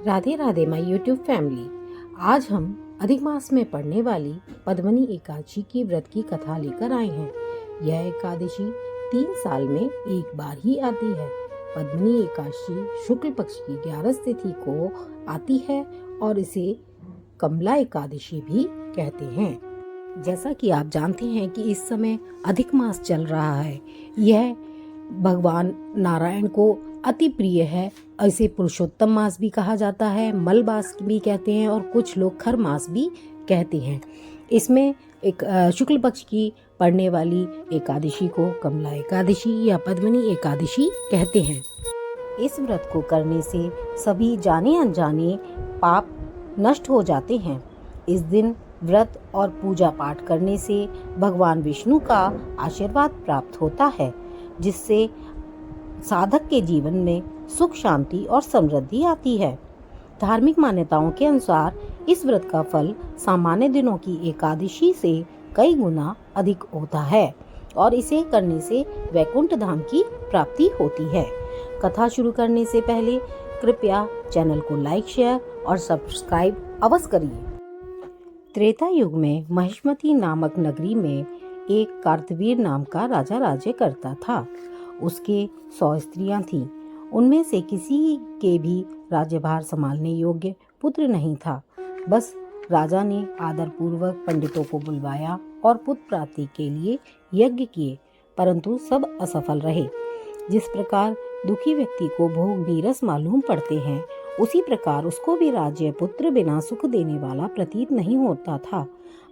Radhe Radhe my YouTube family. आज हम अधिक मास में पड़ने वाली पद्मनी एकादशी की व्रत की कथा लेकर आए हैं। यह एकादशी 3 साल में एक बार ही आती है। पद्मनी एकादशी शुक्ल पक्ष की 11 तिथि को आती है और इसे कमला एकादशी भी कहते हैं। जैसा कि आप जानते हैं कि इस समय अधिक मास चल रहा है। यह भगवान नारायण को अति प्रिय है। इसे पुरुषोत्तम मास भी कहा जाता है, मल मास भी कहते हैं और कुछ लोग खर मास भी कहते हैं। इसमें एक शुक्ल पक्ष की पड़ने वाली एकादशी को कमला एकादशी या पद्मनी एकादशी कहते हैं। इस व्रत को करने से सभी जाने अनजाने पाप नष्ट हो जाते हैं। इस दिन व्रत और पूजा पाठ करने से भगवान विष्णु का आशीर्वाद प्राप्त होता है, जिससे साधक के जीवन में सुख, शांति और समृद्धि आती है। धार्मिक मान्यताओं के अनुसार इस व्रत का फल सामान्य दिनों की एकादशी से कई गुना अधिक होता है और इसे करने से वैकुंठ धाम की प्राप्ति होती है। कथा शुरू करने से पहले कृपया चैनल को लाइक, शेयर और सब्सक्राइब अवश्य करिए। त्रेता युग में महिष्मती नामक नगरी में एक कार्तवीर नाम का राजा राज्य करता था। उसके 100 स्त्रियां थीं। उनमें से किसी के भी राज्यभार संभालने योग्य पुत्र नहीं था। बस राजा ने आदर पूर्वक पंडितों को बुलवाया और पुत्र प्राप्ति के लिए यज्ञ किए, परंतु सब असफल रहे। जिस प्रकार दुखी व्यक्ति को भोग नीरस मालूम पड़ते हैं, उसी प्रकार उसको भी राज्य पुत्र बिना सुख देने वाला प्रतीत नहीं होता था।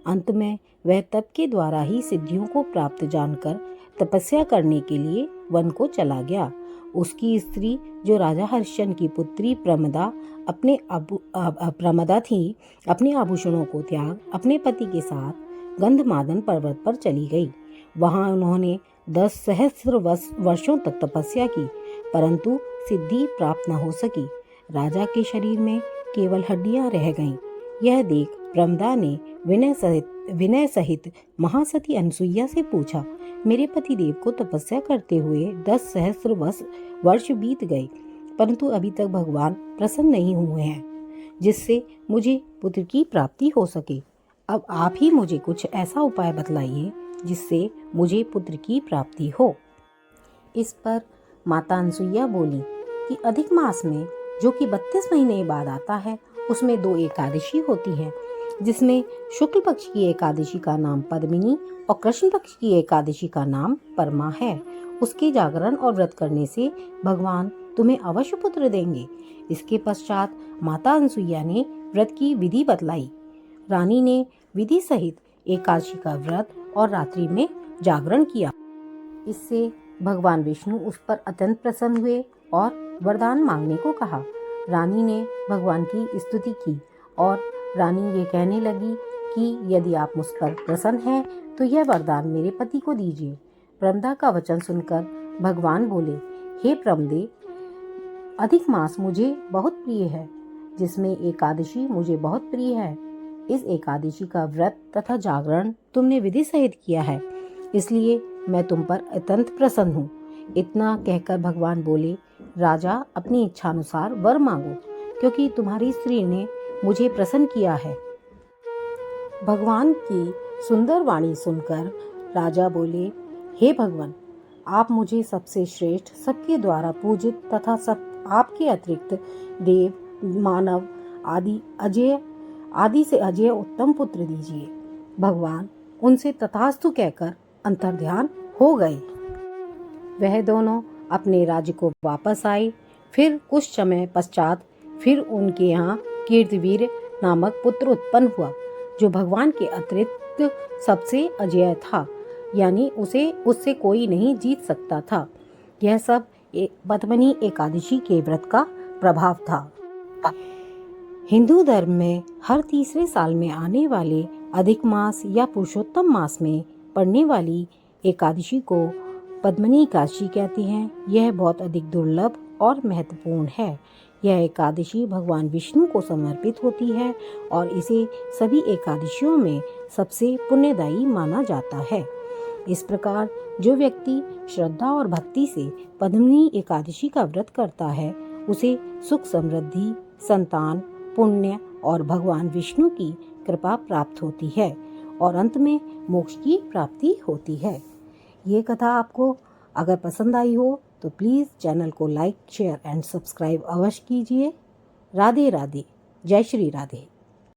अंत में वह तप के द्वारा ही सिद्धियों को प्राप्त जानकर तपस्या करने के लिए वन को चला गया। उसकी स्त्री, जो राजा हरिश्चंद्र की पुत्री प्रमदा थी, अपने आभूषणों को त्याग अपने पति के साथ गंधमादन पर्वत पर चली गई। वहां उन्होंने 10 सहस्र वर्षों तक तपस्या की, परंतु सिद्धि प्राप्त न हो सकी। राजा के शरीर में केवल हड्डियां रह गईं। यह देख प्रमदा ने विनय सहित महासती अनसुईया से पूछा, मेरे पति देव को तपस्या करते हुए 10 सहस्र वर्ष बीत गए, परंतु अभी तक भगवान प्रसन्न नहीं हुए हैं, जिससे मुझे पुत्र की प्राप्ति हो सके। अब आप ही मुझे कुछ ऐसा उपाय बतलाइए जिससे मुझे पुत्र की प्राप्ति हो। इस पर माता अनसुईया बोली कि अधिक मास में, जो कि 32 महीने बाद आता है, उसमें 2 एकादशी होती हैं, जिसमें शुक्ल पक्ष की एकादशी का नाम पद्मिनी और कृष्ण पक्ष की एकादशी का नाम परमा है। उसके जागरण और व्रत करने से भगवान तुम्हें अवश्य पुत्र देंगे। इसके पश्चात माता अनसुईया ने व्रत की विधि बतलाई। रानी ने विधि सहित एकादशी का व्रत और रात्रि में जागरण किया। इससे भगवान विष्णु उस पर अत्यंत प्रसन्न हुए और वरदान मांगने को कहा। रानी ने भगवान की स्तुति की और रानी ये कहने लगी कि यदि आप मुझ पर प्रसन्न हैं तो यह वरदान मेरे पति को दीजिए। प्रमदा का वचन सुनकर भगवान बोले, हे प्रमदे, अधिक मास मुझे बहुत प्रिय है, जिसमें एकादशी मुझे बहुत प्रिय है। इस एकादशी का व्रत तथा जागरण तुमने विधि सहित किया है, इसलिए मैं तुम पर अत्यंत प्रसन्न हूँ। इतना कहकर भगवान बोले, राजा, अपनी इच्छानुसार वर मांगो, क्योंकि तुम्हारी स्त्री ने मुझे प्रसन्न किया है। भगवान की सुंदर वाणी सुनकर राजा बोले, हे भगवान, आप मुझे सबसे श्रेष्ठ, सबके द्वारा पूजित तथा सब आपके अतिरिक्त देव, मानव आदि से अजय उत्तम पुत्र दीजिए। भगवान उनसे तथास्तु कहकर अंतर्ध्यान हो गए। वह दोनों अपने राज्य को वापस आए। फिर कुछ समय पश्चात फिर उनके यहाँ कीर्तिवीर नामक पुत्र उत्पन्न हुआ, जो भगवान के अतिरिक्त सबसे अजेय था, यानी उससे कोई नहीं जीत सकता था। यह सब पद्मनी एकादशी के व्रत का प्रभाव था। हिंदू धर्म में हर तीसरे साल में आने वाले अधिक मास या पुरुषोत्तम मास में पड़ने वाली एकादशी को पद्मनी एकादशी कहते हैं। यह बहुत अधिक दुर्लभ और महत्वपूर्ण है। यह एकादशी भगवान विष्णु को समर्पित होती है और इसे सभी एकादशियों में सबसे पुण्यदायी माना जाता है। इस प्रकार जो व्यक्ति श्रद्धा और भक्ति से पद्मिनी एकादशी का व्रत करता है, उसे सुख, समृद्धि, संतान, पुण्य और भगवान विष्णु की कृपा प्राप्त होती है और अंत में मोक्ष की प्राप्ति होती है। ये कथा आपको अगर पसंद आई हो तो प्लीज़ चैनल को लाइक, शेयर एंड सब्सक्राइब अवश्य कीजिए। राधे राधे। जय श्री राधे।